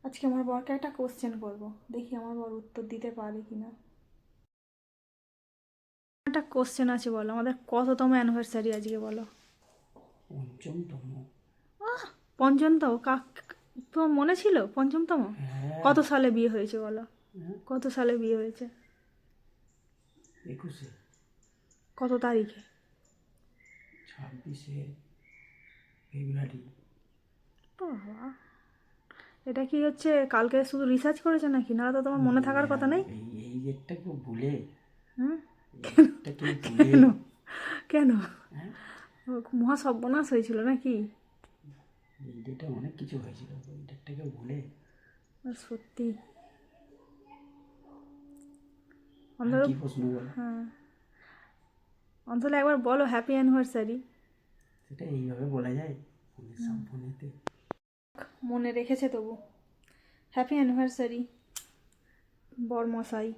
আজকে আমার বরকে একটা কোশ্চেন করব, দেখি আমার বর উত্তর দিতে পারে কি না। একটা কোশ্চেন আছে, বলো আমাদের কততম অ্যানিভার্সারি আজকে, বলো। পঞ্চমতম। আহ, পঞ্চমতম তোমার মনে ছিল পঞ্চমতম? হ্যাঁ। কত সালে বিয়ে হয়েছে বলো? হ্যাঁ, কত সালে বিয়ে হয়েছে? 21 কত তারিখে? 26 ফেব্রুয়ারি। বাবা, এটা কি হচ্ছে কালকে শুধু রিসার্চ করেছে নাকি, না তো তোমার মনে থাকার কথা নেই? এই ডেটটা কেউ ভুলে? হুম। এই ডেটটা কেউ ভুলে? কেন? কেন? হ্যাঁ, মহা সর্বনাশ হয়েছিল নাকি? এই ডেটে অনেক কিছু হয়েছিল, এই ডেটটা কেউ ভুলে? সত্যি। আর অন্তত, কি প্রশ্ন বলো? হ্যাঁ, অন্তত একবার বলো হ্যাপি অ্যানিভার্সারি। সেটা এইভাবে বলা যায় ফোনের ফোনেতে? মনে রেখেছে তবু। Happy anniversary বরমশাই।